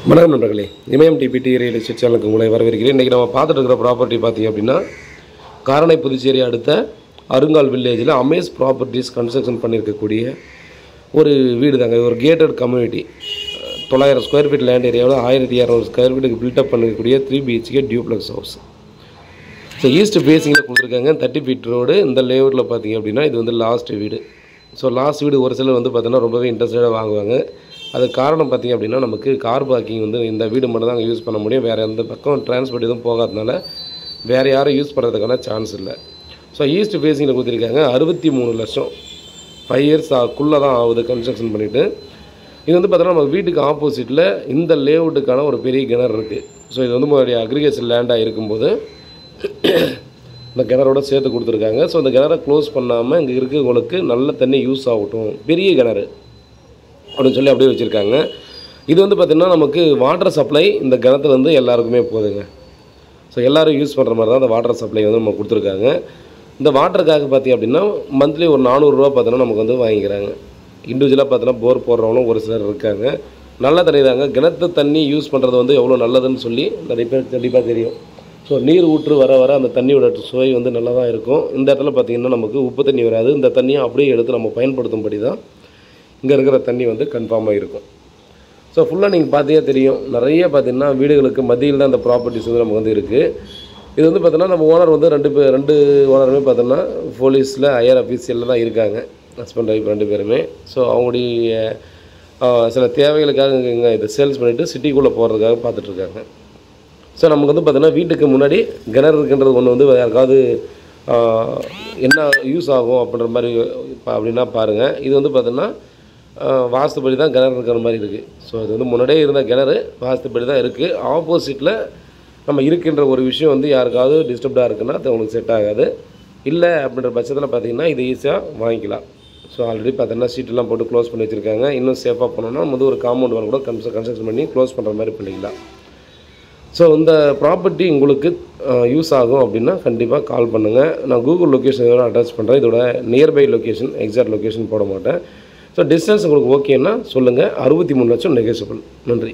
வணக்கம் நண்பர்களே, இமயம் DBT real estate சேனலுக்கு உங்களை வரவேற்கிறேன். இன்றைக்கி நம்ம பார்த்துட்டு இருக்கிற ப்ராப்பர்ட்டி பார்த்திங்க அப்படின்னா காரணை புதுச்சேரி அடுத்த அருங்கால் வில்லேஜில் அமேஸ் ப்ராப்பர்ட்டிஸ் கன்ஸ்ட்ரக்ஷன் பண்ணியிருக்கக்கூடிய ஒரு வீடு தாங்க. ஒரு gated community 900 square feet land ஏரியாவில் 1200 ஸ்கொயர் ஃபீட்டுக்கு பில்டப் பண்ணிருக்கக்கூடிய 3 BHK duplex house. So east ஃபேஸிங்கில் கொடுத்துருக்காங்க. 30 ஃபீட் ரோடு. இந்த லேஅவுட்டில் பார்த்திங்க அப்படின்னா இது வந்து லாஸ்ட் வீடு. ஸோ லாஸ்ட் வீடு ஒரு சிலர் வந்து பார்த்தோன்னா ரொம்பவே இன்ட்ரெஸ்டடாக வாங்குவாங்க. அது காரணம் பார்த்திங்க அப்படின்னா நமக்கு கார் பார்க்கிங் வந்து இந்த வீடு மட்டும் தான் யூஸ் பண்ண முடியும். வேறு எந்த பக்கம் டிரான்ஸ்போர்ட் எதுவும் போகாதனால வேறு யாரும் யூஸ் பண்ணுறதுக்கான சான்ஸ் இல்லை. ஸோ ஈஸ்ட் ஃபேஸிங்கில் கொடுத்துருக்காங்க. 63 லட்சம் 5 இயர்ஸ்க்குள்ளே தான் ஆகுது கன்ஸ்ட்ரக்ஷன் பண்ணிவிட்டு. இது வந்து பார்த்தோன்னா நம்ம வீட்டுக்கு ஆப்போசிட்டில் இந்த லேஅவுட்டுக்கான ஒரு பெரிய கிணறு இருக்குது. ஸோ இது வந்து முன்னாடி அக்ரிகேஷன் லேண்டாக இருக்கும்போது இந்த கிணறோட சேர்த்து கொடுத்துருக்காங்க. ஸோ இந்த கிணறை க்ளோஸ் பண்ணாமல் இங்கே இருக்கிறவங்களுக்கு நல்ல தண்ணி யூஸ் ஆகட்டும், பெரிய கிணறு அப்படின்னு சொல்லி அப்படியே வச்சுருக்காங்க. இது வந்து பார்த்திங்கன்னா நமக்கு வாட்டர் சப்ளை இந்த கிணத்துல வந்து எல்லாருக்குமே போகுதுங்க. ஸோ எல்லோரும் யூஸ் பண்ணுற மாதிரி தான் அந்த வாட்டர் சப்ளை வந்து நம்ம கொடுத்துருக்காங்க. இந்த வாட்டருக்காக பார்த்திங்க அப்படின்னா மந்த்லி ஒரு 400 ரூபா பார்த்தோன்னா நமக்கு வந்து வாங்கிக்கிறாங்க. இண்டிவிஜுவலாக பார்த்தோன்னா போர் போடுறவங்களும் ஒரு சிலர் இருக்காங்க. நல்ல தண்ணி தாங்க. கிணத்து தண்ணி யூஸ் பண்ணுறது வந்து எவ்வளோ நல்லதுன்னு சொல்லி நிறைய பேர் கண்டிப்பாக தெரியும். ஸோ நீர் ஊற்று வர வர அந்த தண்ணியோட சுவை வந்து நல்லா தான் இருக்கும். இந்த இடத்துல பார்த்திங்கன்னா நமக்கு உப்பு தண்ணி வராது. இந்த தண்ணியை அப்படியே எடுத்து நம்ம பயன்படுத்தும்படி தான் இங்கே இருக்கிற தண்ணி வந்து கன்ஃபார்மாக இருக்கும். ஸோ ஃபுல்லாக நீங்கள் பார்த்தீங்கன்னா தெரியும், நிறைய பார்த்திங்கன்னா வீடுகளுக்கு மத்தியில் தான் இந்த ப்ராப்பர்ட்டிஸ் வந்து நமக்கு வந்து இருக்குது. இது வந்து பார்த்தோன்னா நம்ம ஓனர் வந்து ரெண்டு ஓனருமே பார்த்தோன்னா போலீஸில் ஹையர் அஃபீஷியலில் தான் இருக்காங்க. ஹஸ்பண்ட் ஒய்ஃப் 2 பேருமே. ஸோ அவங்களுடைய சில தேவைகளுக்காக இங்கே இதை சேல்ஸ் பண்ணிவிட்டு சிட்டிக்குள்ளே போகிறதுக்காக பார்த்துட்ருக்காங்க. ஸோ நமக்கு வந்து பார்த்தோன்னா வீட்டுக்கு முன்னாடி கிணறு இருக்குன்றது ஒன்று வந்து யாருக்காவது என்ன யூஸ் ஆகும் அப்படின்ற மாதிரி அப்படின்னா பாருங்கள். இது வந்து பார்த்தோன்னா வாஸ்துப்படி தான் கிணறு இருக்கிற மாதிரி இருக்குது. ஸோ இது வந்து முன்னாடியே இருந்த கிணறு வாஸ்துப்படி தான் இருக்குது. ஆப்போசிட்டில் நம்ம இருக்கின்ற ஒரு விஷயம் வந்து யாருக்காவது டிஸ்டர்ப்டாக இருக்குன்னா அது உங்களுக்கு செட் ஆகாது. இல்லை அப்படின்ற பட்சத்தில் பார்த்திங்கன்னா இது ஈஸியாக வாங்கிக்கலாம். ஸோ ஆல்ரெடி பார்த்தோன்னா சீட்டெல்லாம் போட்டு க்ளோஸ் பண்ணி வச்சுருக்காங்க. இன்னும் சேஃபாக போனோம்னா நம்ம வந்து ஒரு காம்பவுண்ட் வால் கூட கன்ஸ்ட்ரக்ஷன் பண்ணி க்ளோஸ் பண்ணுற மாதிரி பண்ணிக்கலாம். ஸோ இந்த ப்ராப்பர்ட்டி உங்களுக்கு யூஸ் ஆகும் அப்படின்னா கண்டிப்பாக கால் பண்ணுங்கள். நான் கூகுள் லொக்கேஷன் இதோட அட்டாச் பண்ணுறேன். இதோட நியர்பை லொக்கேஷன், எக்ஸாக்ட் லொக்கேஷன் போட மாட்டேன். ஸோ டிஸ்டன்ஸ் உங்களுக்கு ஓகேன்னா சொல்லுங்கள். 63 லட்சம் நெகோஷியபிள். நன்றி.